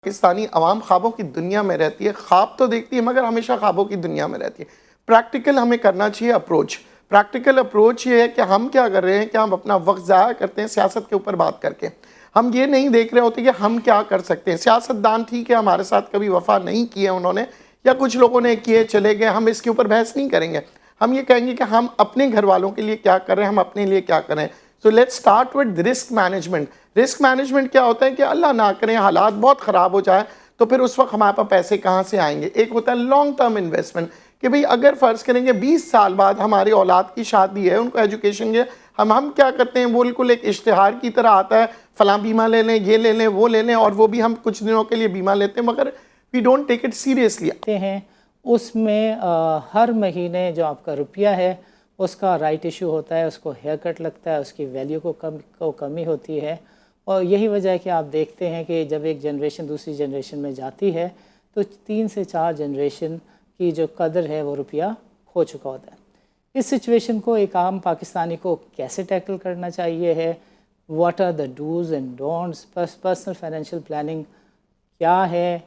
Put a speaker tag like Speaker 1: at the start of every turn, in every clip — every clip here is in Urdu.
Speaker 1: پاکستانی عوام خوابوں کی دنیا میں رہتی ہے، خواب تو دیکھتی ہے مگر ہمیشہ خوابوں کی دنیا میں رہتی ہے۔ پریکٹیکل ہمیں کرنا چاہیے اپروچ۔ پریکٹیکل اپروچ یہ ہے کہ ہم کیا کر رہے ہیں کہ ہم اپنا وقت ضائع کرتے ہیں سیاست کے اوپر بات کر کے۔ ہم یہ نہیں دیکھ رہے ہوتے کہ ہم کیا کر سکتے ہیں۔ سیاستدان ٹھیک ہے ہمارے ساتھ کبھی وفا نہیں کیے انہوں نے، یا کچھ لوگوں نے کیے چلے گئے، ہم اس کے اوپر بحث نہیں کریں گے۔ ہم یہ کہیں گے کہ ہم اپنے گھر والوں کے لیے کیا کر رہے ہیں، ہم اپنے لیے کیا کر رہے ہیں۔ So let's start with risk management. Risk management کیا ہوتا ہے کہ اللہ نہ کرے حالات بہت خراب ہو جائے تو پھر اس وقت ہمارے پاس پیسے کہاں سے آئیں گے۔ ایک ہوتا ہے لانگ ٹرم انویسٹمنٹ کہ بھئی اگر فرض کریں گے 20 سال بعد ہماری اولاد کی شادی ہے، ان کو ایجوکیشن کے، ہم کیا کرتے ہیں، بالکل ایک اشتہار کی طرح آتا ہے، فلاں بیمہ لے لیں، یہ لے لیں، وہ لے لیں، اور وہ بھی ہم کچھ دنوں کے لیے بیمہ لیتے ہیں مگر we don't take it seriously.
Speaker 2: ہیں اس میں ہر مہینے جو آپ کا روپیہ ہے اس کا رائٹ ایشو ہوتا ہے، اس کو ہیئر کٹ لگتا ہے، اس کی ویلیو کو کمی ہوتی ہے، اور یہی وجہ ہے کہ آپ دیکھتے ہیں کہ جب ایک جنریشن دوسری جنریشن میں جاتی ہے تو 3 سے 4 جنریشن کی جو قدر ہے وہ روپیہ کھو چکا ہوتا ہے۔ اس سچویشن کو ایک عام پاکستانی کو کیسے ٹیکل کرنا چاہیے ہے، what are the dos and don'ts, personal financial planning کیا ہے،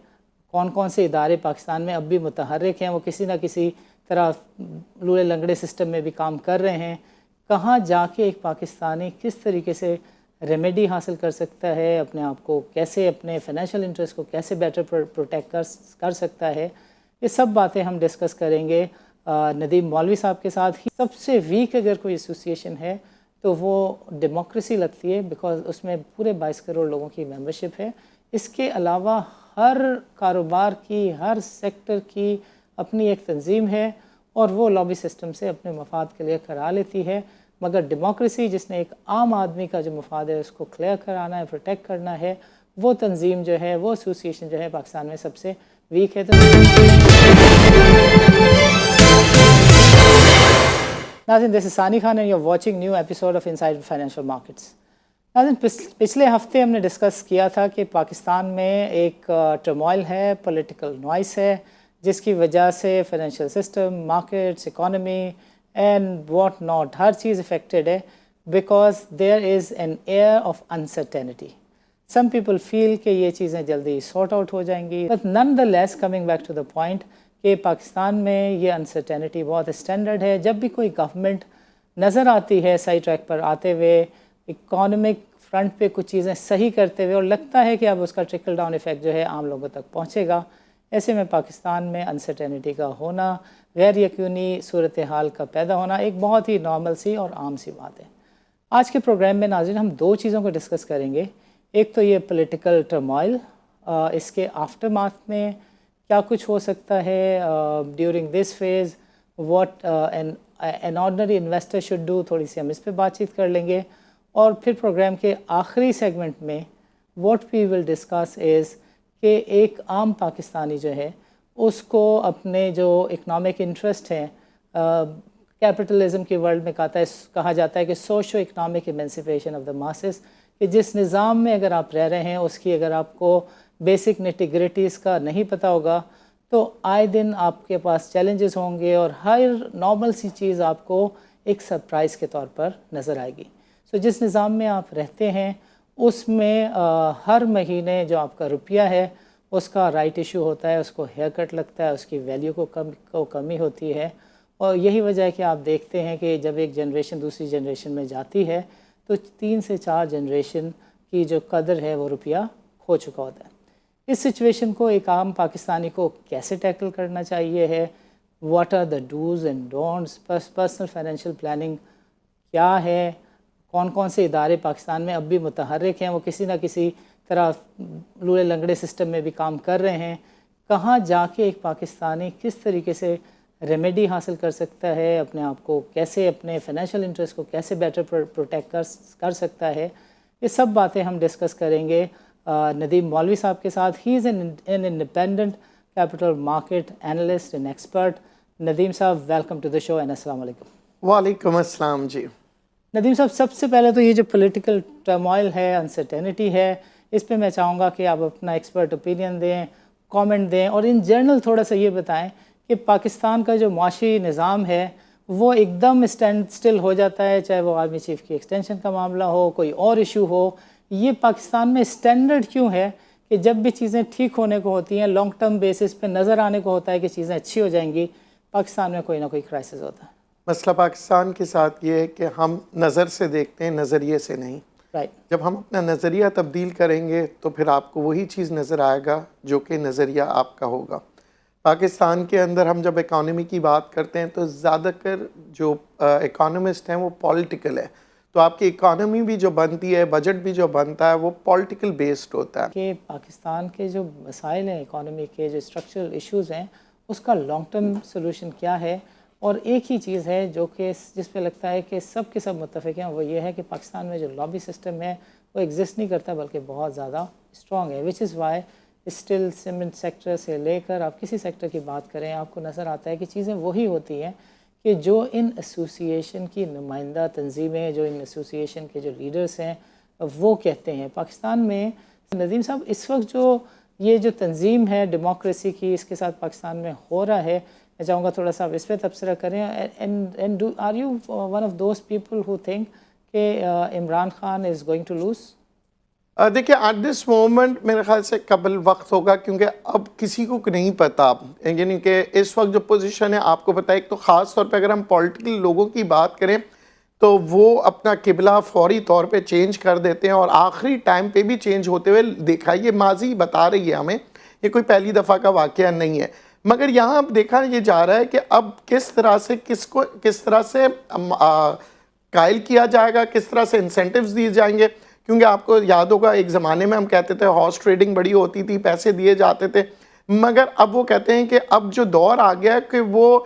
Speaker 2: کون کون سے ادارے پاکستان میں اب بھی متحرک ہیں، وہ کسی نہ کسی طرح لولے لنگڑے سسٹم میں بھی کام کر رہے ہیں، کہاں جا کے ایک پاکستانی کس طریقے سے ریمیڈی حاصل کر سکتا ہے، اپنے آپ کو کیسے، اپنے فائنینشیل انٹرسٹ کو کیسے بیٹر پروٹیکٹ کر سکتا ہے، یہ سب باتیں ہم ڈسکس کریں گے ندیم مولوی صاحب کے ساتھ ہی۔ سب سے ویک اگر کوئی ایسوسیشن ہے تو وہ ڈیموکریسی لگتی ہے، بیکاز اس میں پورے 22 کروڑ لوگوں کی ممبرشپ ہے۔ اس کے علاوہ ہر کاروبار کی، ہر سیکٹر کی اپنی ایک تنظیم ہے اور وہ لابی سسٹم سے اپنے مفاد کے لیے کرا لیتی ہے، مگر ڈیموکریسی جس نے ایک عام آدمی کا جو مفاد ہے اس کو کلیئر کرانا ہے، پروٹیکٹ کرنا ہے، وہ تنظیم جو ہے، وہ ایسوسیشن جو ہے پاکستان میں سب سے ویک ہے۔ ناظرین، this is Sani Khan and you are watching new episode of inside financial markets. ناظرین، پچھلے ہفتے ہم نے ڈسکس کیا تھا کہ پاکستان میں ایک ٹرموائل ہے، پولیٹیکل نوائس ہے، جس کی وجہ سے financial system, markets, economy and what not ہر چیز افیکٹڈ ہے، because there is an air of uncertainty. Some people feel کہ یہ چیزیں جلدی سارٹ آؤٹ ہو جائیں گی، but nonetheless coming back to the point کہ پاکستان میں یہ انسرٹینٹی بہت اسٹینڈرڈ ہے۔ جب بھی کوئی گورنمنٹ نظر آتی ہے صحیح ٹریک پر آتے ہوئے، اکانومک فرنٹ پہ کچھ چیزیں صحیح کرتے ہوئے، اور لگتا ہے کہ اب اس کا ٹرکل ڈاؤن ایفیکٹ جو ہے عام لوگوں تک پہنچے گا، ایسے میں پاکستان میں انسرٹینٹی کا ہونا، غیر یقینی صورتحال کا پیدا ہونا ایک بہت ہی نارمل سی اور عام سی بات ہے۔ آج کے پروگرام میں ناظرین ہم 2 چیزوں کو ڈسکس کریں گے۔ ایک تو یہ پولیٹیکل ٹرموائل، اس کے آفٹر مارتھ میں کیا کچھ ہو سکتا ہے during this phase, what an ordinary investor should do, تھوڑی سی ہم اس پہ بات چیت کر لیں گے، اور پھر پروگرام کے آخری سیگمنٹ میں what we will discuss is کہ ایک عام پاکستانی جو ہے اس کو اپنے جو اکنامک انٹرسٹ ہیں، کیپٹلزم کی ورلڈ میں کہا جاتا ہے کہ socio economic emancipation of the masses, کہ جس نظام میں اگر آپ رہ رہے ہیں اس کی اگر آپ کو بیسک نیٹی-گریٹیز کا نہیں پتہ ہوگا تو آئے دن آپ کے پاس چیلنجز ہوں گے، اور ہر نارمل سی چیز آپ کو ایک سرپرائز کے طور پر نظر آئے گی۔ سو جس نظام میں آپ رہتے ہیں اس میں ہر مہینے جو آپ کا روپیہ ہے اس کا رائٹ ایشو ہوتا ہے، اس کو ہیئر کٹ لگتا ہے، اس کی ویلیو کو کمی ہوتی ہے، اور یہی وجہ ہے کہ آپ دیکھتے ہیں کہ جب ایک جنریشن دوسری جنریشن میں جاتی ہے تو 3 سے 4 جنریشن کی جو قدر ہے وہ روپیہ کھو چکا ہوتا ہے۔ اس سچویشن کو ایک عام پاکستانی کو کیسے ٹیکل کرنا چاہیے ہے، what are the dos and don'ts, personal financial planning کیا ہے، کون کون سے ادارے پاکستان میں اب بھی متحرک ہیں، وہ کسی نہ کسی طرح لولے لنگڑے سسٹم میں بھی کام کر رہے ہیں، کہاں جا کے ایک پاکستانی کس طریقے سے ریمیڈی حاصل کر سکتا ہے، اپنے آپ کو کیسے، اپنے فائنینشیل انٹرسٹ کو کیسے بیٹر پروٹیکٹ کر سکتا ہے، یہ سب باتیں ہم ڈسکس کریں گے ندیم مولوی صاحب کے ساتھ۔ He is an independent capital market analyst and expert. Nadeem صاحب، welcome to the show and السلام علیکم۔
Speaker 1: وعلیکم السلام جی۔
Speaker 2: ندیم صاحب، سب سے پہلے تو یہ جو پولیٹیکل ٹرموائل ہے، انسرٹینٹی ہے، اس پہ میں چاہوں گا کہ آپ اپنا ایکسپرٹ اوپینین دیں، کامنٹ دیں، اور ان جنرل تھوڑا سا یہ بتائیں کہ پاکستان کا جو معاشی نظام ہے وہ ایک دم اسٹینڈ سٹل ہو جاتا ہے، چاہے وہ آرمی چیف کی ایکسٹینشن کا معاملہ ہو، کوئی اور ایشو ہو، یہ پاکستان میں اسٹینڈرڈ کیوں ہے کہ جب بھی چیزیں ٹھیک ہونے کو ہوتی ہیں لانگ ٹرم بیسس پہ نظر آنے کو ہوتا ہے کہ چیزیں اچھی ہو جائیں گی، پاکستان میں کوئی نہ کوئی کرائسس ہوتا ہے.
Speaker 1: مسئلہ پاکستان کے ساتھ یہ ہے کہ ہم نظر سے دیکھتے ہیں، نظریے سے نہیں.
Speaker 2: رائٹ.
Speaker 1: جب ہم اپنا نظریہ تبدیل کریں گے تو پھر آپ کو وہی چیز نظر آئے گا جو کہ نظریہ آپ کا ہوگا. پاکستان کے اندر ہم جب اکانومی کی بات کرتے ہیں تو زیادہ تر جو اکانومسٹ ہیں وہ پولیٹیکل ہے. تو آپ کی اکانومی بھی جو بنتی ہے، بجٹ بھی جو بنتا ہے، وہ پولیٹیکل بیسڈ ہوتا ہے.
Speaker 2: کہ پاکستان کے جو مسائل ہیں اکانومی کے، جو اسٹرکچرل ایشوز ہیں، اس کا لانگ ٹرم سولوشن کیا ہے. اور ایک ہی چیز ہے جو کہ جس پہ لگتا ہے کہ سب کے سب متفق ہیں، وہ یہ ہے کہ پاکستان میں جو لابی سسٹم ہے وہ ایگزسٹ نہیں کرتا بلکہ بہت زیادہ اسٹرانگ ہے. Which is why still cement sector سے لے کر آپ کسی سیکٹر کی بات کریں، آپ کو نظر آتا ہے کہ چیزیں وہی ہوتی ہیں کہ جو ان ایسوسیشن کی نمائندہ تنظیمیں، جو ان ایسوسیشن کے جو لیڈرز ہیں وہ کہتے ہیں. پاکستان میں ندیم صاحب اس وقت جو یہ جو تنظیم ہے ڈیموکریسی کی، اس کے ساتھ پاکستان میں ہو رہا ہے، میں چاہوں گا تھوڑا سا اس پہ تبصرہ کریں. And are you one of those people who think کہ Imran Khan is going to lose?
Speaker 1: دیکھیں ایٹ دس مومنٹ میرے خیال سے قبل وقت ہوگا، کیونکہ اب کسی کو نہیں پتا. یعنی کہ اس وقت جو پوزیشن ہے آپ کو پتہ ہے، ایک تو خاص طور پہ اگر ہم پولیٹیکل لوگوں کی بات کریں تو وہ اپنا قبلہ فوری طور پہ چینج کر دیتے ہیں اور آخری ٹائم پہ بھی چینج ہوتے ہوئے دیکھا. یہ ماضی بتا رہی ہے ہمیں، یہ کوئی پہلی دفعہ کا واقعہ نہیں ہے. مگر یہاں اب دیکھا یہ جا رہا ہے کہ اب کس طرح سے کس طرح سے قائل کیا جائے گا، کس طرح سے انسینٹیوز دیے جائیں گے. کیونکہ آپ کو یاد ہوگا ایک زمانے میں ہم کہتے تھے ہارس ٹریڈنگ بڑی ہوتی تھی، پیسے دیے جاتے تھے. مگر اب وہ کہتے ہیں کہ اب جو دور آ گیا کہ وہ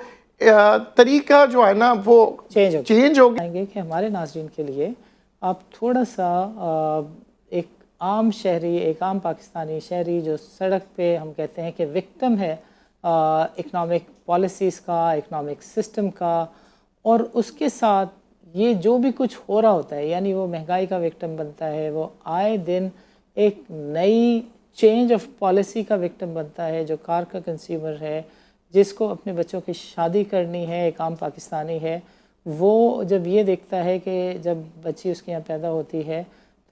Speaker 1: طریقہ جو ہے نا وہ چینج ہو گیا.
Speaker 2: کہ ہمارے ناظرین کے لیے آپ تھوڑا سا ایک عام شہری، ایک عام پاکستانی شہری جو سڑک پہ ہم کہتے ہیں کہ وکٹم ہے اکنامک پالیسیز کا، اکنامک سسٹم کا، اور اس کے ساتھ یہ جو بھی کچھ ہو رہا ہوتا ہے، یعنی وہ مہنگائی کا وکٹم بنتا ہے، وہ آئے دن ایک نئی چینج آف پالیسی کا وکٹم بنتا ہے. جو کار کا کنزیومر ہے، جس کو اپنے بچوں کی شادی کرنی ہے، ایک عام پاکستانی ہے، وہ جب یہ دیکھتا ہے کہ جب بچی اس کے یہاں پیدا ہوتی ہے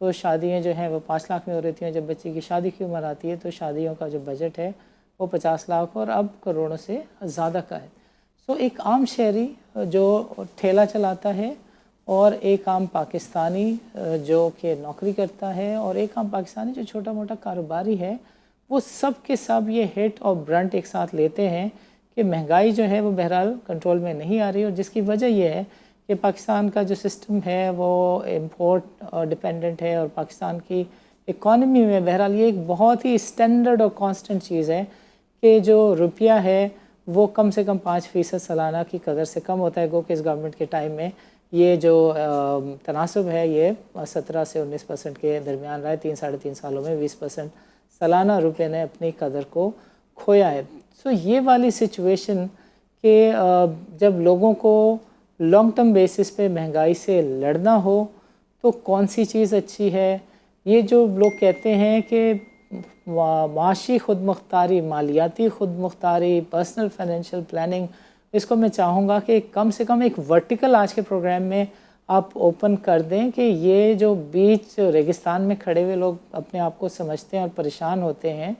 Speaker 2: تو شادیاں جو ہیں وہ 5 لاکھ میں ہو رہی ہیں، جب بچی کی شادی کی عمر آتی ہے تو شادیوں کا جو بجٹ ہے وہ 50 لاکھ اور اب کروڑوں سے زیادہ کا ہے. سو ایک عام شہری جو ٹھیلا چلاتا ہے، اور ایک عام پاکستانی جو کہ نوکری کرتا ہے، اور ایک عام پاکستانی جو چھوٹا موٹا کاروباری ہے، وہ سب کے سب یہ ہٹ اور برنٹ ایک ساتھ لیتے ہیں کہ مہنگائی جو ہے وہ بہرحال کنٹرول میں نہیں آ رہی. اور جس کی وجہ یہ ہے کہ پاکستان کا جو سسٹم ہے وہ امپورٹ ڈیپینڈنٹ ہے، اور پاکستان کی اکانومی میں بہرحال یہ ایک بہت ہی اسٹینڈرڈ اور کانسٹنٹ چیز ہے کہ جو روپیہ ہے وہ کم سے کم 5% سالانہ کی قدر سے کم ہوتا ہے. گو کہ اس گورنمنٹ کے ٹائم میں یہ جو تناسب ہے یہ 17 سے 19% کے درمیان رہا ہے. 3-3.5 سالوں میں 20% سالانہ روپے نے اپنی قدر کو کھویا ہے. سو یہ والی سچویشن کہ جب لوگوں کو لانگ ٹرم بیسس پہ مہنگائی سے لڑنا ہو تو کون سی چیز اچھی ہے. یہ جو لوگ کہتے ہیں کہ معاشی خود مختاری، مالیاتی خود مختاری، پرسنل فائنینشیل پلاننگ، اس کو میں چاہوں گا کہ کم سے کم ایک ورٹیکل آج کے پروگرام میں آپ اوپن کر دیں کہ یہ جو بیچ ریگستان میں کھڑے ہوئے لوگ اپنے آپ کو سمجھتے ہیں اور پریشان ہوتے ہیں،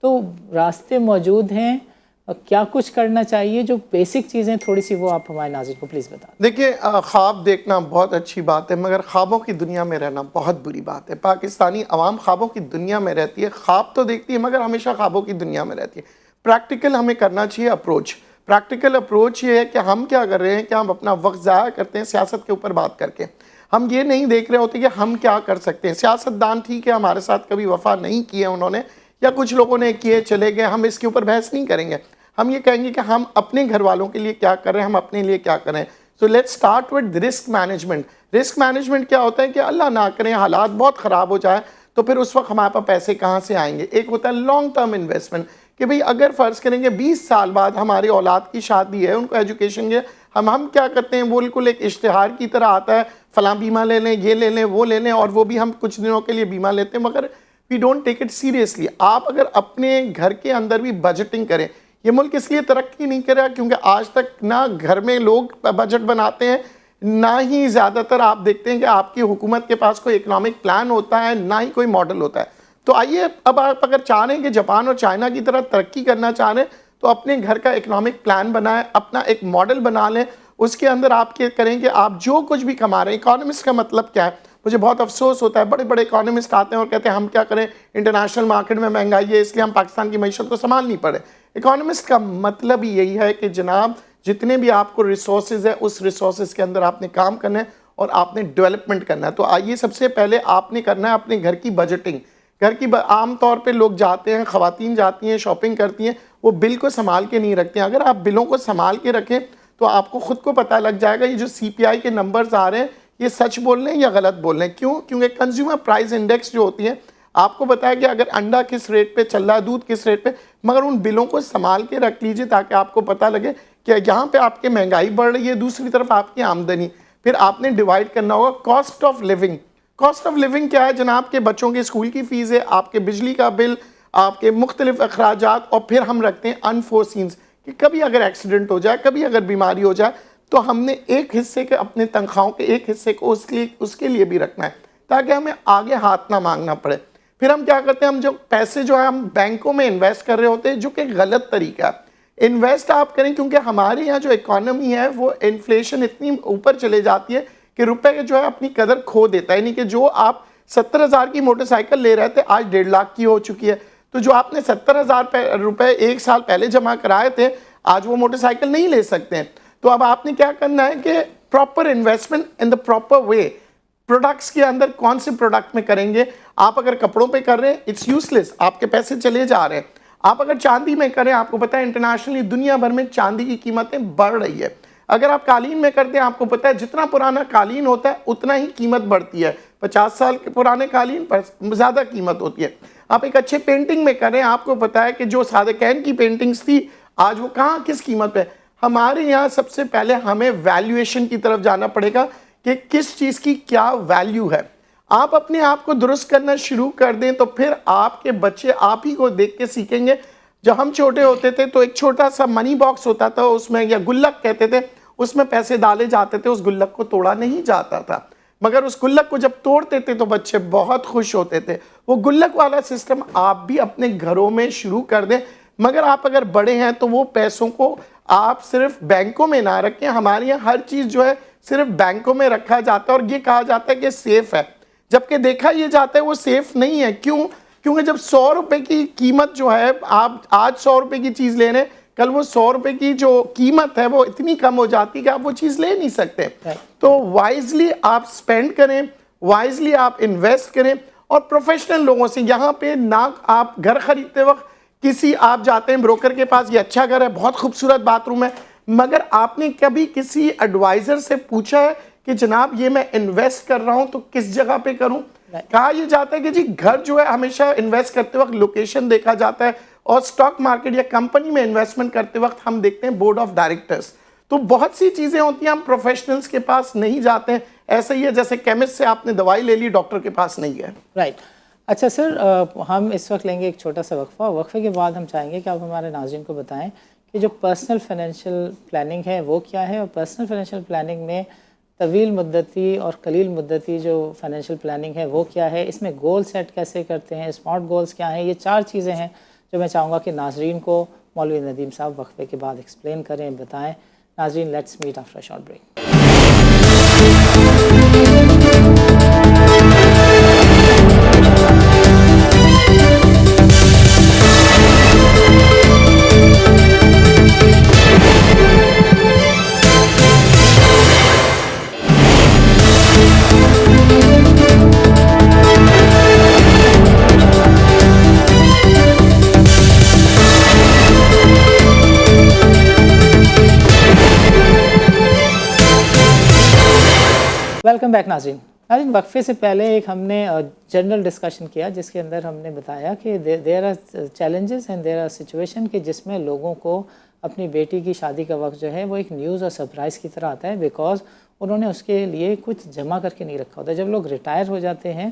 Speaker 2: تو راستے موجود ہیں، کیا کچھ کرنا چاہیے، جو بیسک چیزیں تھوڑی سی وہ آپ ہمارے ناظرین کو پلیز بتا دیں.
Speaker 1: دیکھیں خواب دیکھنا بہت اچھی بات ہے، مگر خوابوں کی دنیا میں رہنا بہت بری بات ہے. پاکستانی عوام خوابوں کی دنیا میں رہتی ہے، خواب تو دیکھتی ہے مگر ہمیشہ خوابوں کی دنیا میں رہتی ہے. پریکٹیکل ہمیں کرنا چاہیے اپروچ. پریکٹیکل اپروچ یہ ہے کہ ہم کیا کر رہے ہیں کہ ہم اپنا وقت ضائع کرتے ہیں سیاست کے اوپر بات کر کے. ہم یہ نہیں دیکھ رہے ہوتے کہ ہم کیا کر سکتے ہیں. سیاستدان ٹھیک ہے ہمارے ساتھ کبھی وفا نہیں کیے انہوں نے، یا کچھ لوگوں نے کیے چلے گئے، ہم اس کے اوپر بحث نہیں کریں گے. ہم یہ کہیں گے کہ ہم اپنے گھر والوں کے لیے کیا کر رہے ہیں، ہم اپنے لیے کیا کریں. So let's start with risk management. Risk management کیا ہوتا ہے کہ اللہ نہ کریں حالات بہت خراب ہو جائے تو پھر اس وقت ہمارے پاس پیسے کہاں سے آئیں گے. ایک ہوتا ہے لانگ ٹرم انویسٹمنٹ کہ بھئی اگر فرض کریں گے 20 سال بعد ہماری اولاد کی شادی ہے، ان کو ایجوکیشن کے ہم کیا کرتے ہیں، وہ بالکل ایک اشتہار کی طرح آتا ہے، فلاں بیمہ لے لیں، یہ لے لیں، وہ لے لیں، اور وہ بھی ہم کچھ دنوں کے لیے بیمہ لیتے ہیں مگر we don't take it seriously. آپ اگر اپنے گھر کے اندر بھی بجٹنگ کریں، یہ ملک اس لیے ترقی نہیں کرا کیونکہ آج تک نہ گھر میں لوگ بجٹ بناتے ہیں، نہ ہی زیادہ تر آپ دیکھتے ہیں کہ آپ کی حکومت کے پاس کوئی اکنامک پلان ہوتا ہے، نہ ہی کوئی ماڈل ہوتا ہے. تو آئیے اب آپ اگر چاہ رہے ہیں کہ جاپان اور چائنا کی طرح ترقی کرنا چاہ رہے ہیں تو اپنے گھر کا اکنامک پلان بنائیں, اپنا ایک ماڈل بنا لیں, اس کے اندر آپ کے کریں کہ آپ جو کچھ بھی کما رہے ہیں. اکانومسٹ کا مطلب کیا ہے؟ مجھے بہت افسوس ہوتا ہے, بڑے بڑے اکانومسٹ آتے ہیں اور کہتے ہیں ہم کیا کریں, انٹرنیشنل مارکیٹ میں مہنگائی ہے اس لیے ہم پاکستان کی معیشت کو سنبھال نہیں پڑے. اکانومسٹ کا مطلب ہی یہی ہے کہ جناب جتنے بھی آپ کو ریسورسز ہیں اس ریسورسز کے اندر آپ نے کام کرنا ہے اور آپ نے ڈیولپمنٹ کرنا ہے. تو آئیے سب سے پہلے آپ نے کرنا ہے اپنے گھر کی بجٹنگ. گھر کی عام طور پہ لوگ جاتے ہیں, خواتین جاتی ہیں شاپنگ کرتی ہیں, وہ بل کو سنبھال کے نہیں رکھتے ہیں. اگر آپ بلوں کو سنبھال کے رکھیں تو آپ کو خود کو پتہ لگ جائے گا یہ جو سی پی آئی کے نمبرز آ رہے ہیں یہ سچ بول رہے ہیں یا غلط بول رہے ہیں. کیوں؟ کیونکہ کنزیومر پرائز انڈیکس جو ہوتی ہے آپ کو بتایا کہ اگر انڈا کس ریٹ پہ چل رہا ہے, دودھ کس ریٹ پہ, مگر ان بلوں کو سنبھال کے رکھ لیجئے تاکہ آپ کو پتہ لگے کہ یہاں پہ آپ کی مہنگائی بڑھ رہی ہے, دوسری طرف آپ کی آمدنی. پھر آپ نے ڈیوائیڈ کرنا ہوگا cost of living. Cost of living کیا ہے جناب؟ کے بچوں کے اسکول کی فیس ہے, آپ کے بجلی کا بل, آپ کے مختلف اخراجات, اور پھر ہم رکھتے ہیں انفورسینز کہ کبھی اگر ایکسیڈنٹ ہو جائے, کبھی اگر بیماری ہو جائے تو ہم نے ایک حصے کے اپنے تنخواہوں کے ایک حصے کو اس کے لیے بھی رکھنا ہے تاکہ ہمیں آگے ہاتھ نہ مانگنا پڑے. پھر ہم کیا کرتے ہیں, ہم جو پیسے جو ہے ہم بینکوں میں انویسٹ کر رہے ہوتے ہیں جو کہ غلط طریقہ ہے. انویسٹ آپ کریں کیونکہ ہمارے یہاں جو اکانومی ہے وہ انفلیشن اتنی اوپر چلے جاتی ہے کہ روپے کے جو ہے اپنی قدر کھو دیتا ہے. یعنی کہ جو آپ 70,000 کی موٹر سائیکل لے رہے تھے آج 1.5 لاکھ کی ہو چکی ہے. تو جو آپ نے 70,000 روپے ایک سال پہلے جمع کرائے تھے آج وہ موٹر سائیکل نہیں لے سکتے ہیں. تو اب آپ نے کیا کرنا ہے کہ proper investment in the proper way. Products کے اندر کون سے پروڈکٹ میں کریں گے؟ آپ اگر کپڑوں پہ کر رہے ہیں اٹس یوزلیس, آپ کے پیسے چلے جا رہے ہیں. آپ اگر چاندی میں کریں, آپ کو پتہ ہے انٹرنیشنلی دنیا بھر میں چاندی کی قیمتیں بڑھ رہی ہے. اگر آپ قالین میں کرتے ہیں آپ کو پتہ ہے جتنا پرانا قالین ہوتا ہے اتنا ہی قیمت بڑھتی ہے. 50 سال کے پرانے قالین پر زیادہ قیمت ہوتی ہے. آپ ایک اچھے پینٹنگ میں کریں, آپ کو پتہ ہے کہ جو سادہ کین کی پینٹنگز تھی آج وہ کہاں کس قیمت پہ. ہمارے یہاں سب سے پہلے ہمیں ویلیویشن کی طرف جانا پڑے گا کہ کس چیز کی کیا ویلیو ہے. آپ اپنے آپ کو درست کرنا شروع کر دیں تو پھر آپ کے بچے آپ ہی کو دیکھ کے سیکھیں گے. جب ہم چھوٹے ہوتے تھے تو ایک چھوٹا سا منی باکس ہوتا تھا, اس میں یا گلک کہتے تھے, اس میں پیسے ڈالے جاتے تھے, اس گلک کو توڑا نہیں جاتا تھا. مگر اس گلک کو جب توڑتے تھے تو بچے بہت خوش ہوتے تھے. وہ گلک والا سسٹم آپ بھی اپنے گھروں میں شروع کر دیں. مگر آپ اگر بڑے ہیں تو وہ پیسوں کو آپ صرف بینکوں میں نہ رکھیں. ہمارے یہاں ہر چیز جو ہے صرف بینکوں میں رکھا جاتا ہے اور یہ کہا جاتا ہے کہ سیف ہے, جبکہ دیکھا یہ جاتا ہے وہ سیف نہیں ہے. کیوں؟ کیونکہ جب 100 روپے کی قیمت جو ہے, آپ آج 100 روپے کی چیز لے رہے ہیں, کل وہ 100 روپے کی جو قیمت ہے وہ اتنی کم ہو جاتی ہے کہ آپ وہ چیز لے نہیں سکتے. تو وائزلی آپ سپینڈ کریں, وائزلی آپ انویسٹ کریں, اور پروفیشنل لوگوں سے یہاں پہ نہ آپ گھر خریدتے وقت کسی آپ جاتے ہیں بروکر کے پاس, یہ اچھا گھر ہے, بہت خوبصورت باتھ روم ہے, مگر آپ نے کبھی کسی ایڈوائزر سے پوچھا ہے کہ جناب یہ میں انویسٹ کر رہا ہوں تو کس جگہ پہ کروں؟ کہا یہ جاتا ہے کہ جی گھر جو ہے ہمیشہ انویسٹ کرتے وقت لوکیشن دیکھا جاتا ہے, اور سٹاک مارکیٹ یا کمپنی میں انویسٹمنٹ کرتے وقت ہم دیکھتے ہیں بورڈ آف ڈائریکٹرز. تو بہت سی چیزیں ہوتی ہیں ہم پروفیشنلز کے پاس نہیں جاتے ہیں. ایسا ہی ہے جیسے کیمسٹ سے آپ نے دوائی لے لی, ڈاکٹر کے پاس نہیں گئے.
Speaker 2: رائٹ. اچھا سر, ہم اس وقت لیں گے ایک چھوٹا سا وقفہ. وقفے کے بعد ہم چاہیں گے کہ آپ ہمارے ناظرین کو بتائیں کہ جو پرسنل فائنینشیل پلاننگ ہے وہ کیا ہے, اور پرسنل فائنینشیل پلاننگ میں طویل مدتی اور قلیل مدتی جو فائنینشیل پلاننگ ہے وہ کیا ہے, اس میں گول سیٹ کیسے کرتے ہیں, اسمارٹ گولز کیا ہیں. یہ 4 چیزیں ہیں جو میں چاہوں گا کہ ناظرین کو مولوی ندیم صاحب وقفے کے بعد ایکسپلین کریں, بتائیں. ناظرین, let's meet after short break. Welcome back ناظرین. ناظرین, وقفے سے پہلے ایک ہم نے جنرل ڈسکشن کیا جس کے اندر ہم نے بتایا کہ there are challenges and there are situation کہ جس میں لوگوں کو اپنی بیٹی کی شادی کا وقت جو ہے وہ ایک نیوز اور سرپرائز کی طرح آتا ہے, بیکاز انہوں نے اس کے لیے کچھ جمع کر کے نہیں رکھا ہوتا. جب لوگ ریٹائر ہو جاتے ہیں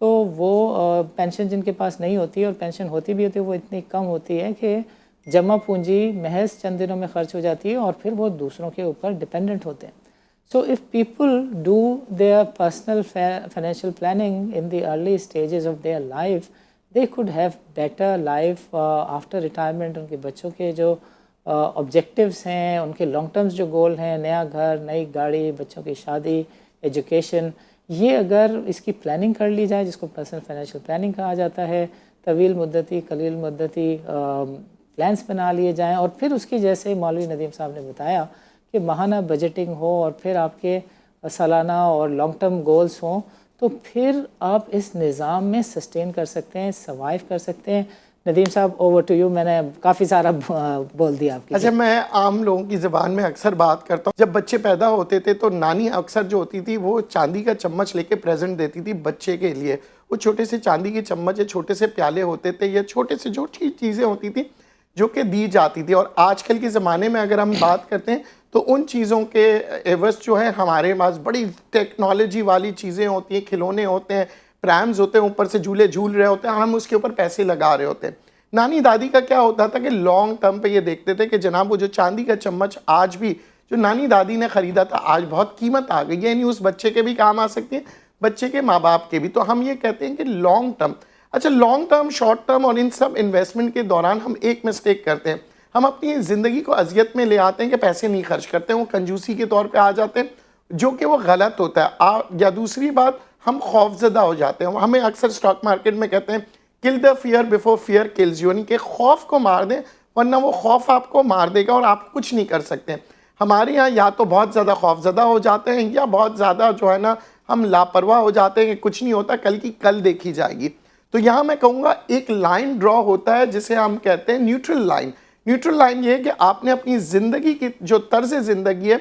Speaker 2: تو وہ پینشن جن کے پاس نہیں ہوتی, اور پینشن ہوتی بھی ہوتی ہے وہ اتنی کم ہوتی ہے کہ جمع پونجی محض چند دنوں میں خرچ ہو جاتی ہے اور پھر وہ دوسروں کے اوپر ڈپینڈنٹ ہوتے ہیں. So if people do their personal financial planning in the early stages of their life, they could have better life after retirement. ان کے بچوں کے جو آبجیکٹیوز ہیں, ان کے لانگ ٹرمز جو گول ہیں, نیا گھر, نئی گاڑی, بچوں کی شادی, ایجوکیشن, یہ اگر اس کی پلاننگ کر لی جائے, جس کو پرسنل فائنینشیل پلاننگ کہا جاتا ہے, طویل مدتی قلیل مدتی پلانس بنا لیے جائیں, اور پھر اس کی جیسے مولوی ندیم صاحب نے بتایا کہ ماہانہ بجٹنگ ہو اور پھر آپ کے سالانہ اور لانگ ٹرم گولز ہوں, تو پھر آپ اس نظام میں سسٹین کر سکتے ہیں, سروائیو کر سکتے ہیں. ندیم صاحب, اوور ٹو یو. میں نے کافی سارا بول دیا آپ کی.
Speaker 1: اچھا, میں عام لوگوں کی زبان میں اکثر بات کرتا ہوں. جب بچے پیدا ہوتے تھے تو نانی اکثر جو ہوتی تھی وہ چاندی کا چمچ لے کے پریزنٹ دیتی تھی بچے کے لیے. وہ چھوٹے سے چاندی کے چمچ یا چھوٹے سے پیالے ہوتے تھے یا چھوٹے سے جو چیزیں ہوتی تھیں جو کہ دی جاتی تھی. اور آج کل کے زمانے میں اگر ہم بات کرتے ہیں تو ان چیزوں کے عوض جو ہے ہمارے پاس بڑی ٹیکنالوجی والی چیزیں ہوتی ہیں, کھلونے ہوتے ہیں, پرامز ہوتے ہیں, اوپر سے جھولے جھول رہے ہوتے ہیں, ہم اس کے اوپر پیسے لگا رہے ہوتے ہیں. نانی دادی کا کیا ہوتا تھا کہ لانگ ٹرم پہ یہ دیکھتے تھے کہ جناب وہ جو چاندی کا چمچ آج بھی جو نانی دادی نے خریدا تھا آج بہت قیمت آ گئی ہے, یعنی اس بچے کے بھی کام آ سکتی ہے, بچے کے ماں باپ کے بھی. تو ہم یہ کہتے ہیں کہ لانگ ٹرم. اچھا, لانگ ٹرم, شارٹ ٹرم اور ان سب انویسٹمنٹ کے دوران ہم ایک مسٹیک کرتے ہیں, ہم اپنی زندگی کو اذیت میں لے آتے ہیں کہ پیسے نہیں خرچ کرتے ہیں, وہ کنجوسی کے طور پہ آ جاتے ہیں, جو کہ وہ غلط ہوتا ہے. یا دوسری بات, ہم خوف زدہ ہو جاتے ہیں. ہمیں اکثر اسٹاک مارکیٹ میں کہتے ہیں kill the fear before fear kills you, یعنی کہ خوف کو مار دیں ورنہ وہ خوف آپ کو مار دے گا اور آپ کچھ نہیں کر سکتے. ہمارے یہاں یا تو بہت زیادہ خوف زدہ ہو جاتے ہیں یا بہت زیادہ جو ہے نا ہم لاپرواہ ہو جاتے ہیں کہ کچھ نہیں ہوتا, کل کی کل دیکھی جائے گی. تو یہاں میں کہوں گا ایک لائن ڈرا ہوتا ہے جسے ہم کہتے ہیں نیوٹرل لائن. نیوٹرل لائن یہ ہے کہ آپ نے اپنی زندگی کی جو طرز زندگی ہے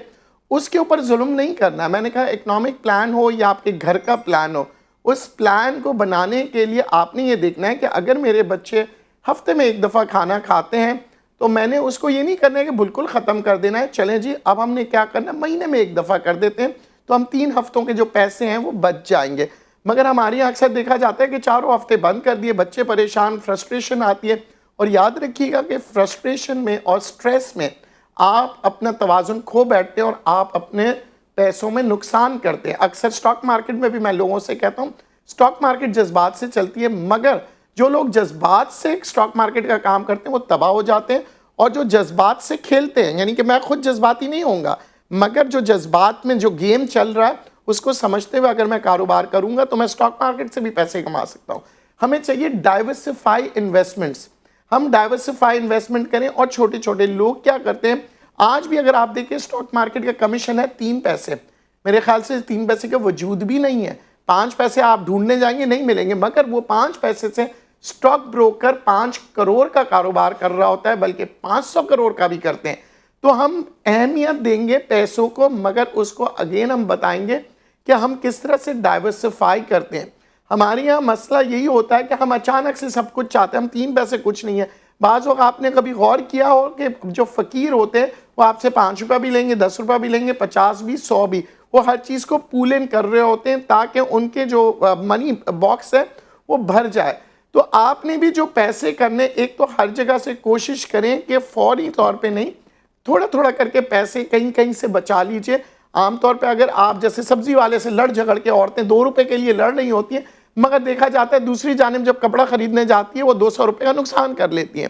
Speaker 1: اس کے اوپر ظلم نہیں کرنا ہے. میں نے کہا اکنامک پلان ہو یا آپ کے گھر کا پلان ہو, اس پلان کو بنانے کے لیے آپ نے یہ دیکھنا ہے کہ اگر میرے بچے ہفتے میں ایک دفعہ کھانا کھاتے ہیں تو میں نے اس کو یہ نہیں کرنا ہے کہ بالکل ختم کر دینا ہے. چلیں جی, اب ہم نے کیا کرنا ہے, مہینے میں ایک دفعہ کر دیتے ہیں تو ہم 3 ہفتوں کے جو پیسے ہیں وہ بچ جائیں گے. مگر ہمارے یہاں اکثر دیکھا جاتا ہے کہ 4 ہفتے بند کر دیے, بچے پریشان, فرسٹریشن آتی ہے. اور یاد رکھیے گا کہ فرسٹریشن میں اور سٹریس میں آپ اپنا توازن کھو بیٹھتے ہیں اور آپ اپنے پیسوں میں نقصان کرتے ہیں. اکثر سٹاک مارکیٹ میں بھی میں لوگوں سے کہتا ہوں سٹاک مارکیٹ جذبات سے چلتی ہے, مگر جو لوگ جذبات سے سٹاک مارکیٹ کا کام کرتے ہیں وہ تباہ ہو جاتے ہیں, اور جو جذبات سے کھیلتے ہیں, یعنی کہ میں خود جذباتی نہیں ہوں گا مگر جو جذبات میں جو گیم چل رہا ہے اس کو سمجھتے ہوئے اگر میں کاروبار کروں گا تو میں سٹاک مارکیٹ سے بھی پیسے کما سکتا ہوں. ہمیں چاہیے ڈائیورسفائی انویسٹمنٹس, ہم ڈائیورسفائی انویسٹمنٹ کریں. اور چھوٹے چھوٹے لوگ کیا کرتے ہیں, آج بھی اگر آپ دیکھیں سٹاک مارکیٹ کا کمیشن ہے 3 پیسے, میرے خیال سے 3 پیسے کا وجود بھی نہیں ہے. 5 پیسے آپ ڈھونڈنے جائیں گے نہیں ملیں گے, مگر وہ 5 پیسے سے سٹاک بروکر 5 کروڑ کا کاروبار کر رہا ہوتا ہے, بلکہ 500 کروڑ کا بھی کرتے ہیں. تو ہم اہمیت دیں گے پیسوں کو, مگر اس کو اگین ہم بتائیں گے کہ ہم کس طرح سے ڈائیورسفائی کرتے ہیں. ہمارے یہاں مسئلہ یہی ہوتا ہے کہ ہم اچانک سے سب کچھ چاہتے ہیں, ہم 3 پیسے کچھ نہیں ہے. بعض وقت آپ نے کبھی غور کیا ہو کہ جو فقیر ہوتے ہیں وہ آپ سے 5 روپیہ بھی لیں گے, 10 روپیہ بھی لیں گے, 50 بھی, 100 بھی, وہ ہر چیز کو پول ان کر رہے ہوتے ہیں تاکہ ان کے جو منی باکس ہے وہ بھر جائے. تو آپ نے بھی جو پیسے کرنے, ایک تو ہر جگہ سے کوشش کریں کہ فوری طور پہ نہیں, تھوڑا تھوڑا کر کے پیسے کہیں کہیں سے بچا لیجئے. عام طور پہ اگر آپ جیسے سبزی والے سے لڑ جھگڑ کے عورتیں 2 روپے کے لیے لڑ رہی ہوتی ہیں, مگر دیکھا جاتا ہے دوسری جانب جب کپڑا خریدنے جاتی ہے وہ 200 روپے کا نقصان کر لیتی ہیں.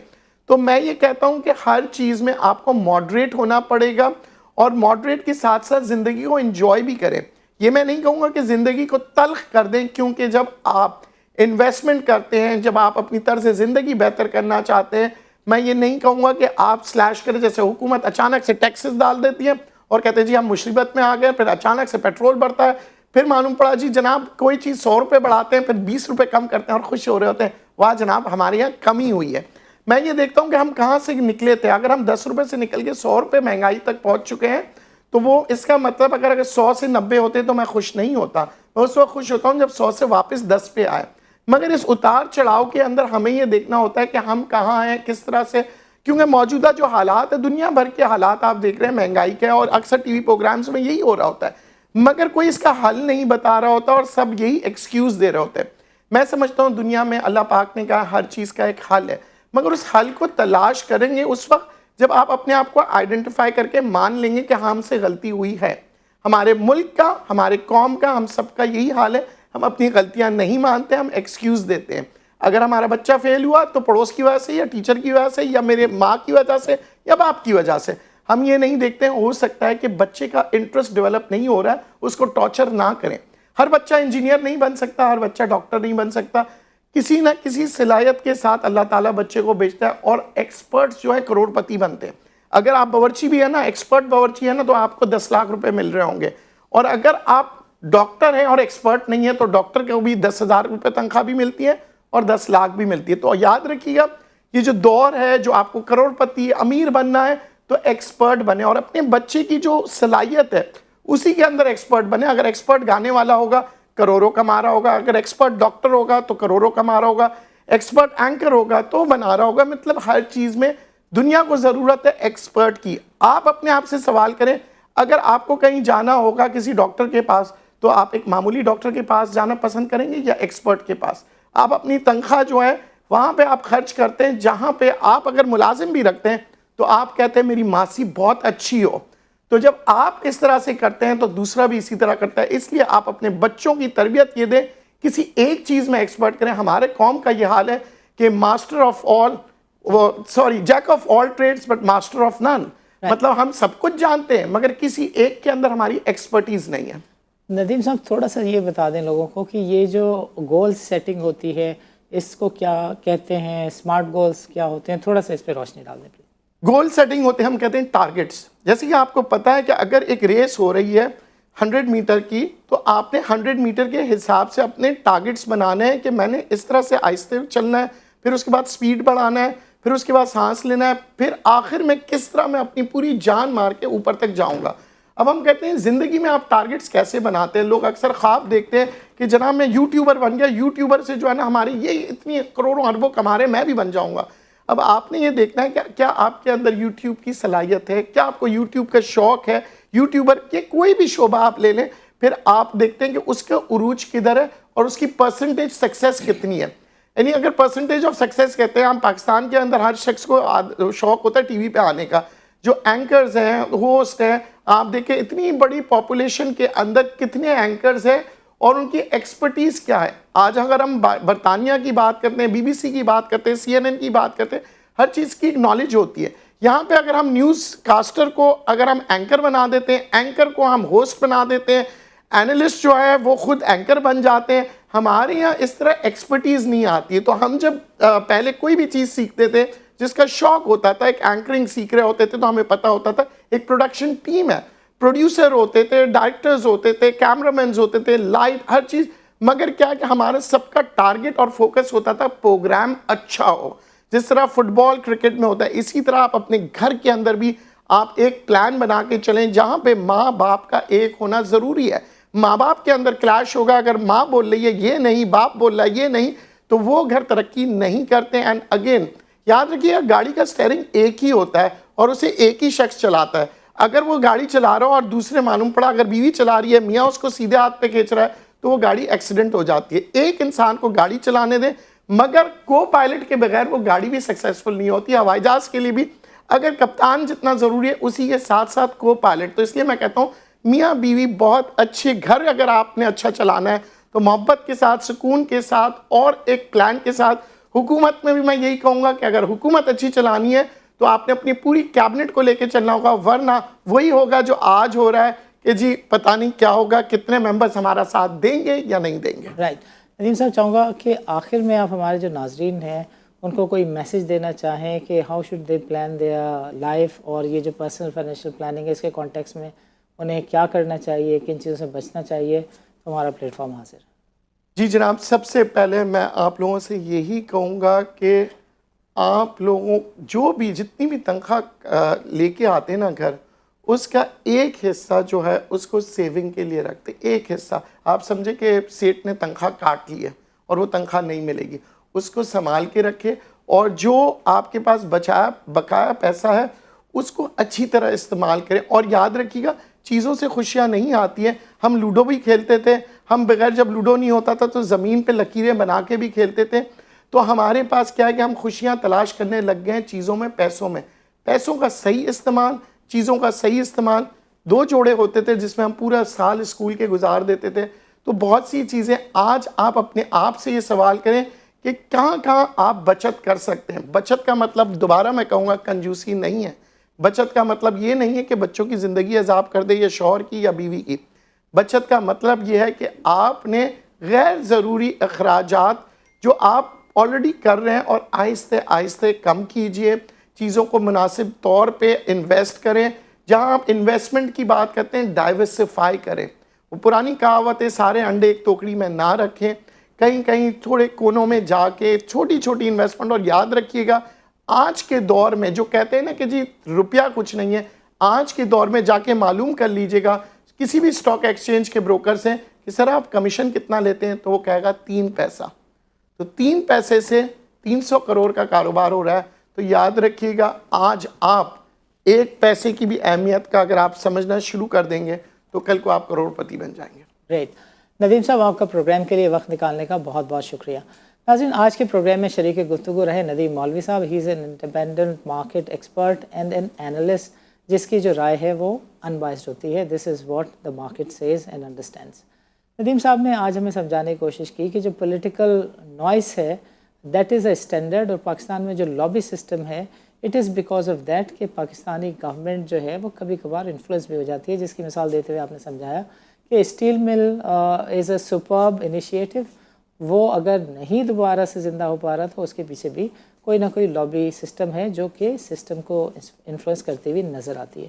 Speaker 1: تو میں یہ کہتا ہوں کہ ہر چیز میں آپ کو ماڈریٹ ہونا پڑے گا, اور ماڈریٹ کے ساتھ ساتھ زندگی کو انجوائے بھی کریں. یہ میں نہیں کہوں گا کہ زندگی کو تلخ کر دیں, کیونکہ جب آپ انویسٹمنٹ کرتے ہیں, جب آپ اپنی طرز زندگی بہتر کرنا چاہتے ہیں, میں یہ نہیں کہوں گا کہ آپ سلیش کریں. جیسے حکومت اچانک سے ٹیکسز ڈال دیتی ہے اور کہتے ہیں جی ہم مصیبت میں آ گئے, پھر اچانک سے پیٹرول بڑھتا ہے, پھر معلوم پڑا جی جناب کوئی چیز 100 روپے بڑھاتے ہیں, پھر 20 روپے کم کرتے ہیں اور خوش ہو رہے ہوتے ہیں, واہ جناب ہمارے یہاں کمی ہوئی ہے. میں یہ دیکھتا ہوں کہ ہم کہاں سے نکلے تھے. اگر ہم 10 روپے سے نکل کے 100 روپے مہنگائی تک پہنچ چکے ہیں تو وہ اس کا مطلب اگر 100 سے 90 ہوتے تو میں خوش نہیں ہوتا. میں اس وقت خوش ہوتا ہوں جب 100 سے واپس 10 پہ آئے. مگر اس اتار چڑھاؤ کے اندر ہمیں یہ دیکھنا ہوتا ہے کہ ہم کہاں ہیں, کس طرح سے, کیونکہ موجودہ جو حالات ہے, دنیا بھر کے حالات آپ دیکھ رہے ہیں مہنگائی کے, اور اکثر ٹی وی پروگرامز میں یہی ہو رہا ہوتا ہے, مگر کوئی اس کا حل نہیں بتا رہا ہوتا اور سب یہی ایکسکیوز دے رہے ہوتے ہیں. میں سمجھتا ہوں دنیا میں اللہ پاک نے کہا ہر چیز کا ایک حل ہے, مگر اس حل کو تلاش کریں گے اس وقت جب آپ اپنے آپ کو آئیڈینٹیفائی کر کے مان لیں گے کہ ہم سے غلطی ہوئی ہے. ہمارے ملک کا, ہمارے قوم کا, ہم سب کا یہی حال ہے, ہم اپنی غلطیاں نہیں مانتے, ہم ایکسکیوز دیتے ہیں. اگر ہمارا بچہ فیل ہوا تو پڑوس کی وجہ سے یا ٹیچر کی وجہ سے یا میرے ماں کی وجہ سے یا باپ کی وجہ سے. ہم یہ نہیں دیکھتے ہیں. ہو سکتا ہے کہ بچے کا انٹرسٹ ڈیولپ نہیں ہو رہا ہے, اس کو ٹارچر نہ کریں. ہر بچہ انجینئر نہیں بن سکتا, ہر بچہ ڈاکٹر نہیں بن سکتا. کسی نہ کسی صلاحیت کے ساتھ اللہ تعالیٰ بچے کو بھیجتا ہے, اور ایکسپرٹس جو ہے کروڑ پتی بنتے ہیں. اگر آپ باورچی بھی ہے نا, ایکسپرٹ باورچی ہے نا, تو آپ کو 10 لاکھ روپے مل رہے ہوں گے. اور اگر آپ ڈاکٹر ہیں اور ایکسپرٹ نہیں ہے تو ڈاکٹر کو بھی 10,000 روپے تنخواہ بھی ملتی ہے اور 10 لاکھ بھی ملتی ہے. تو یاد رکھیے گا, یہ جو دور ہے جو آپ کو کروڑ پتی امیر بننا ہے تو ایکسپرٹ بنے, اور اپنے بچے کی جو صلاحیت ہے اسی کے اندر ایکسپرٹ بنے. اگر ایکسپرٹ گانے والا ہوگا کروڑوں کما رہا ہوگا, اگر ایکسپرٹ ڈاکٹر ہوگا تو کروڑوں کما رہا ہوگا, ایکسپرٹ اینکر ہوگا تو بنا رہا ہوگا. مطلب ہر چیز میں دنیا کو ضرورت ہے ایکسپرٹ کی. آپ اپنے آپ سے سوال کریں, اگر آپ کو کہیں جانا ہوگا کسی ڈاکٹر کے پاس تو آپ ایک معمولی ڈاکٹر کے پاس جانا پسند کریں گے یا ایکسپرٹ کے پاس؟ آپ اپنی تنخواہ جو ہے وہاں پہ آپ خرچ کرتے ہیں جہاں پہ آپ اگر ملازم بھی رکھتے ہیں تو آپ کہتے ہیں میری ماسی بہت اچھی ہو. تو جب آپ اس طرح سے کرتے ہیں تو دوسرا بھی اسی طرح کرتا ہے. اس لیے آپ اپنے بچوں کی تربیت یہ دیں, کسی ایک چیز میں ایکسپرٹ کریں. ہمارے قوم کا یہ حال ہے کہ master of all Jack of all trades but master of non. مطلب ہم سب کچھ جانتے ہیں مگر کسی ایک کے اندر ہماری ایکسپرٹیز نہیں ہے.
Speaker 2: ندیم صاحب تھوڑا سا یہ بتا دیں لوگوں کو کہ یہ جو گول سیٹنگ ہوتی ہے اس کو کیا کہتے ہیں, اسمارٹ گولز کیا ہوتے ہیں, تھوڑا سا اس پہ روشنی ڈال دیں پلیز.
Speaker 1: گول سیٹنگ ہوتے ہیں, ہم کہتے ہیں ٹارگٹس. جیسے کہ آپ کو پتا ہے کہ اگر ایک ریس ہو رہی ہے 100 میٹر کی تو آپ نے 100 میٹر کے حساب سے اپنے ٹارگٹس بنانے ہیں کہ میں نے اس طرح سے آہستہ چلنا ہے, پھر اس کے بعد سپیڈ بڑھانا ہے, پھر اس کے بعد سانس لینا ہے, پھر آخر میں کس طرح میں اپنی پوری جان مار کے اوپر تک جاؤں گا. اب ہم کہتے ہیں زندگی میں آپ ٹارگٹس کیسے بناتے ہیں. لوگ اکثر خواب دیکھتے ہیں کہ جناب میں یوٹیوبر بن گیا, یوٹیوبر سے جو ہے نا ہماری یہ اتنی کروڑوں اربوں کما رہے ہیں, میں بھی بن جاؤں گا. اب آپ نے یہ دیکھنا ہے کہ کیا آپ کے اندر یوٹیوب کی صلاحیت ہے, کیا آپ کو یوٹیوب کا شوق ہے. یوٹیوبر کے کوئی بھی شعبہ آپ لے لیں, پھر آپ دیکھتے ہیں کہ اس کا عروج کدھر ہے اور اس کی پرسنٹیج سکسیس کتنی ہے. یعنی اگر پرسنٹیج آف سکسیس کہتے ہیں, ہم پاکستان کے اندر ہر شخص کو شوق ہوتا ہے ٹی وی پہ آنے کا. جو اینکرز ہیں, ہوسٹ ہیں, آپ دیکھیں اتنی بڑی پاپولیشن کے اندر کتنے اینکرز ہیں اور ان کی ایکسپرٹیز کیا ہے. آج اگر ہم برطانیہ کی بات کرتے ہیں, BBC کی بات کرتے ہیں, CNN کی بات کرتے ہیں, ہر چیز کی ایک نالج ہوتی ہے. یہاں پہ اگر ہم نیوز کاسٹر کو اگر ہم اینکر بنا دیتے ہیں, اینکر کو ہم ہوسٹ بنا دیتے ہیں, اینالسٹ جو ہے وہ خود اینکر بن جاتے ہیں. ہمارے یہاں اس طرح ایکسپرٹیز نہیں آتی ہے. تو ہم جب پہلے کوئی بھی چیز سیکھتے تھے جس کا شوق ہوتا تھا, ایک اینکرنگ سیکھ رہے ہوتے تھے تو ہمیں پتہ ہوتا تھا ایک پروڈکشن ٹیم ہے, پروڈیوسر ہوتے تھے, ڈائریکٹرز ہوتے تھے, کیمرامینز ہوتے تھے, لائٹ ہر چیز. مگر کیا کہ ہمارا سب کا ٹارگٹ اور فوکس ہوتا تھا پروگرام اچھا ہو. جس طرح فٹ بال کرکٹ میں ہوتا ہے, اسی طرح آپ اپنے گھر کے اندر بھی آپ ایک پلان بنا کے چلیں جہاں پہ ماں باپ کا ایک ہونا ضروری ہے. ماں باپ کے اندر کلیش ہوگا, اگر ماں بول رہی ہے یہ نہیں, باپ بول رہا ہے یہ نہیں, تو وہ گھر ترقی نہیں کرتے. اینڈ اگین یاد رکھیے گاڑی کا سٹیئرنگ ایک ہی ہوتا ہے اور اسے ایک ہی شخص چلاتا ہے. اگر وہ گاڑی چلا رہا ہو اور دوسرے معلوم پڑا اگر بیوی چلا رہی ہے, میاں اس کو سیدھے ہاتھ پہ کھینچ رہا ہے تو وہ گاڑی ایکسیڈنٹ ہو جاتی ہے. ایک انسان کو گاڑی چلانے دیں, مگر کو پائلٹ کے بغیر وہ گاڑی بھی سکسیسفل نہیں ہوتی. ہوائی جہاز کے لیے بھی اگر کپتان جتنا ضروری ہے اسی کے ساتھ ساتھ کو پائلٹ. تو اس لیے میں کہتا ہوں میاں بیوی بہت اچھے گھر اگر آپ نے اچھا چلانا ہے تو محبت کے ساتھ, سکون کے ساتھ اور ایک پلان کے ساتھ. حکومت میں بھی میں یہی کہوں گا کہ اگر حکومت اچھی چلانی ہے تو آپ نے اپنی پوری کیبنٹ کو لے کے چلنا ہوگا, ورنہ وہی ہوگا جو آج ہو رہا ہے کہ جی پتہ نہیں کیا ہوگا, کتنے ممبرز ہمارا ساتھ دیں گے یا نہیں دیں گے.
Speaker 2: رائٹ. ندیم صاحب چاہوں گا کہ آخر میں آپ ہمارے جو ناظرین ہیں ان کو کوئی میسیج دینا چاہیں کہ how should they plan their life, اور یہ جو پرسنل فائنینشیل پلاننگ ہے اس کے کانٹیکس میں انہیں کیا کرنا چاہیے, کن چیزوں سے بچنا چاہیے. تو ہمارا پلیٹ فارم حاضر.
Speaker 1: جی جناب, سب سے پہلے میں آپ لوگوں سے یہی کہوں گا کہ آپ لوگوں جو بھی جتنی بھی تنخواہ لے کے آتے ہیں نا گھر, اس کا ایک حصہ جو ہے اس کو سیونگ کے لیے رکھتے. ایک حصہ آپ سمجھے کہ سیٹ نے تنخواہ کاٹ لی ہے اور وہ تنخواہ نہیں ملے گی, اس کو سنبھال کے رکھے, اور جو آپ کے پاس بقایا پیسہ ہے اس کو اچھی طرح استعمال کریں. اور یاد رکھیے گا چیزوں سے خوشیاں نہیں آتی ہیں. ہم لوڈو بھی کھیلتے تھے, ہم بغیر جب لوڈو نہیں ہوتا تھا تو زمین پہ لکیریں بنا کے بھی کھیلتے تھے. تو ہمارے پاس کیا ہے کہ ہم خوشیاں تلاش کرنے لگ گئے ہیں چیزوں میں, پیسوں میں. پیسوں کا صحیح استعمال, چیزوں کا صحیح استعمال. 2 جوڑے ہوتے تھے جس میں ہم پورا سال اسکول کے گزار دیتے تھے. تو بہت سی چیزیں آج آپ اپنے آپ سے یہ سوال کریں کہ کہاں کہاں آپ بچت کر سکتے ہیں. بچت کا مطلب دوبارہ میں کہوں گا کنجوسی نہیں ہے. بچت کا مطلب یہ نہیں ہے کہ بچوں کی زندگی عذاب کر دے یا شوہر کی یا بیوی کی. بچت کا مطلب یہ ہے کہ آپ نے غیر ضروری اخراجات جو آپ آلریڈی کر رہے ہیں اور آہستہ آہستہ کم کیجئے. چیزوں کو مناسب طور پہ انویسٹ کریں. جہاں آپ انویسٹمنٹ کی بات کرتے ہیں ڈائیورسفائی کریں. وہ پرانی کہاوت ہے سارے انڈے ایک ٹوکری میں نہ رکھیں. کہیں کہیں تھوڑے کونوں میں جا کے چھوٹی چھوٹی انویسٹمنٹ. اور یاد رکھیے گا آج کے دور میں جو کہتے ہیں نا کہ جی روپیہ کچھ نہیں ہے, آج کے دور میں جا کے معلوم کر لیجئے گا کسی بھی سٹاک ایکسچینج کے بروکر سے کہ سر آپ کمیشن کتنا لیتے ہیں, تو وہ کہے گا 3 پیسہ. تو 3 پیسے سے 300 کروڑ کا کاروبار ہو رہا ہے. تو یاد رکھیے گا آج آپ 1 پیسے کی بھی اہمیت کا اگر آپ سمجھنا شروع کر دیں گے تو کل کو آپ کروڑ پتی بن جائیں گے.
Speaker 2: گریٹ. ندیم صاحب آپ کا پروگرام کے لیے وقت نکالنے کا بہت بہت شکریہ. ناظرین آج کے پروگرام میں شریک گفتگو رہے ندیم مولوی صاحب. He is an independent market expert and an analyst جس کی جو رائے ہے وہ انبائسڈ ہوتی ہے. This is what the market sees and understands. Nadeem صاحب نے آج ہمیں سمجھانے کی کوشش کی کہ جو پولیٹیکل نوائس ہے دیٹ از اے اسٹینڈرڈ, اور پاکستان میں جو لابی سسٹم ہے it is because of that کہ پاکستانی گورنمنٹ جو ہے وہ کبھی کبھار انفلوئنس بھی ہو جاتی ہے, جس کی مثال دیتے ہوئے آپ نے سمجھایا کہ اسٹیل مل از اے سپرب انیشیٹو. وہ اگر نہیں دوبارہ سے زندہ ہو پا رہا تو اس کے پیچھے بھی کوئی نہ کوئی لابی سسٹم ہے جو کہ سسٹم کو انفلوئنس کرتی ہوئی نظر آتی ہے.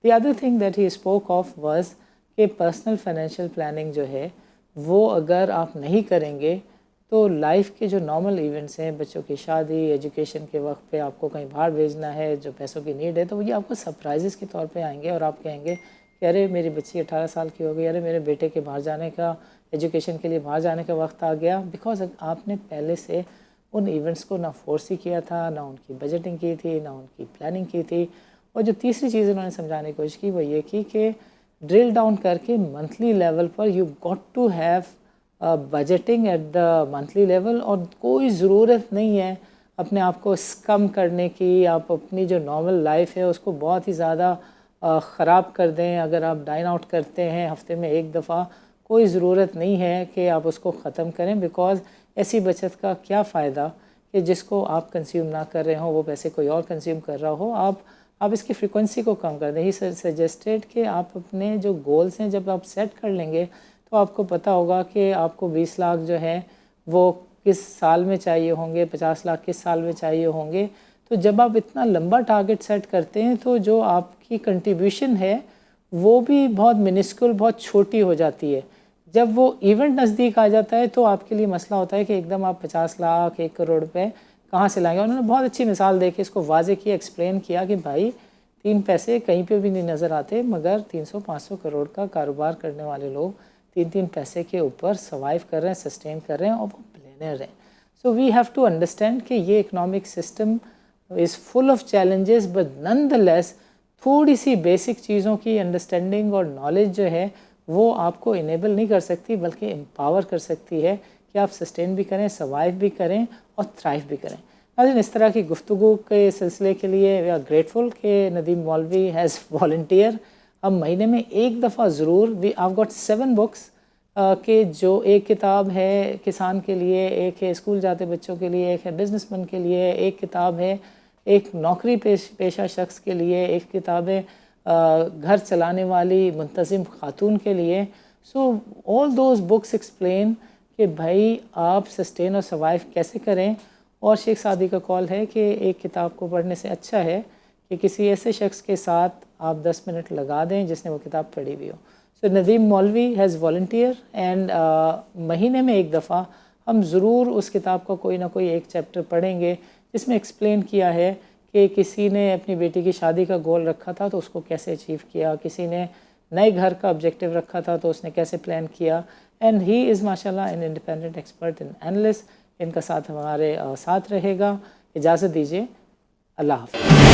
Speaker 2: The other thing that he spoke of was کہ پرسنل فائنینشیل پلاننگ جو ہے وہ اگر آپ نہیں کریں گے تو لائف کے جو نارمل ایونٹس ہیں, بچوں کی شادی, ایجوکیشن کے وقت پہ آپ کو کہیں باہر بھیجنا ہے, جو پیسوں کی نیڈ ہے, تو یہ آپ کو سرپرائزز کے طور پہ آئیں گے اور آپ کہیں گے کہ ارے میری بچی 18 سال کی ہو گئی, ارے میرے بیٹے کے باہر جانے کا, ایجوکیشن کے لیے باہر جانے کا وقت آ گیا. بیکاز آپ نے پہلے سے ان ایونٹس کو نہ فورسی کیا تھا, نہ ان کی بجٹنگ کی تھی, نہ ان کی پلاننگ کی تھی. اور جو تیسری چیز انہوں نے سمجھانے کی کوشش کی وہ یہ کی کہ ڈرل ڈاؤن کر کے منتھلی لیول پر you got to have budgeting at the monthly level. اور کوئی ضرورت نہیں ہے اپنے آپ کو کم کرنے کی. آپ اپنی جو نارمل لائف ہے اس کو بہت ہی زیادہ خراب کر دیں. اگر آپ ڈائن آؤٹ کرتے ہیں ہفتے میں 1 دفعہ, کوئی ضرورت نہیں ہے کہ آپ اس کو ختم کریں, بیکاز ایسی بچت کا کیا فائدہ کہ جس کو آپ کنزیوم نہ کر رہے ہوں, وہ پیسے کوئی اور کنزیوم کر رہا ہو. آپ اس کی فریکوینسی کو کم کر دیں. ہی سجیسٹڈ کہ آپ اپنے جو گولز ہیں جب آپ سیٹ کر لیں گے تو آپ کو پتہ ہوگا کہ آپ کو 20 لاکھ جو ہے وہ کس سال میں چاہیے ہوں گے, 50 لاکھ کس سال میں چاہیے ہوں گے. تو جب آپ اتنا لمبا ٹارگٹ سیٹ کرتے ہیں تو جو آپ کی کنٹریبیوشن ہے وہ بھی بہت منسکل, بہت چھوٹی ہو جاتی ہے. جب وہ ایونٹ نزدیک آ جاتا ہے تو آپ کے لیے مسئلہ ہوتا ہے کہ ایک دم آپ 50 لاکھ 1 کروڑ روپے کہاں سے لائیں گے. انہوں نے بہت اچھی مثال دے کے اس کو واضح کیا, ایکسپلین کیا کہ بھائی 3 پیسے کہیں پہ بھی نہیں نظر آتے, مگر 300-500 کروڑ کا کاروبار کرنے والے لوگ 3 پیسے کے اوپر سروائیو کر رہے ہیں, سسٹین کر رہے ہیں, اور وہ بلینئر ہیں. So we have to understand کہ یہ economic system is full of challenges, but نن دا لیس تھوڑی سی بیسک چیزوں کی انڈرسٹینڈنگ اور نالج جو ہے وہ آپ کو انیبل نہیں کر سکتی بلکہ امپاور کر سکتی ہے کہ آپ سسٹین بھی کریں, سروائیو بھی کریں اور تھرائیو بھی کریں. ناظرین اس طرح کی گفتگو کے سلسلے کے لیے وی آر گریٹفل کہ ندیم مولوی ہیز والنٹیئر. ہم مہینے میں 1 دفعہ ضرور, وی آو گاٹ 7 بکس کہ جو ایک کتاب ہے کسان کے لیے, ایک ہے اسکول جاتے بچوں کے لیے, ایک ہے بزنس مین کے لیے, ایک کتاب ہے ایک نوکری پیشہ شخص کے لیے, ایک کتاب ہے گھر چلانے والی منتظم خاتون کے لیے. سو آل دوز بکس ایکسپلین کہ بھائی آپ سسٹین اور سروائیو کیسے کریں. اور شیخ سعدی کا کال ہے کہ ایک کتاب کو پڑھنے سے اچھا ہے کہ کسی ایسے شخص کے ساتھ آپ 10 منٹ لگا دیں جس نے وہ کتاب پڑھی ہوئی ہو. سو ندیم مولوی ہیز والنٹیئر اینڈ مہینے میں 1 دفعہ ہم ضرور اس کتاب کا کوئی نہ کوئی ایک چیپٹر پڑھیں گے جس میں ایکسپلین کیا ہے کہ کسی نے اپنی بیٹی کی شادی کا گول رکھا تھا تو اس کو کیسے اچیو کیا, کسی نے نئے گھر کا آبجیکٹیو رکھا تھا تو اس نے کیسے پلان کیا. اینڈ ہی از ماشاءاللہ an independent expert in analyst. ان کا ساتھ ہمارے ساتھ رہے گا. اجازت دیجیے, اللہ حافظ.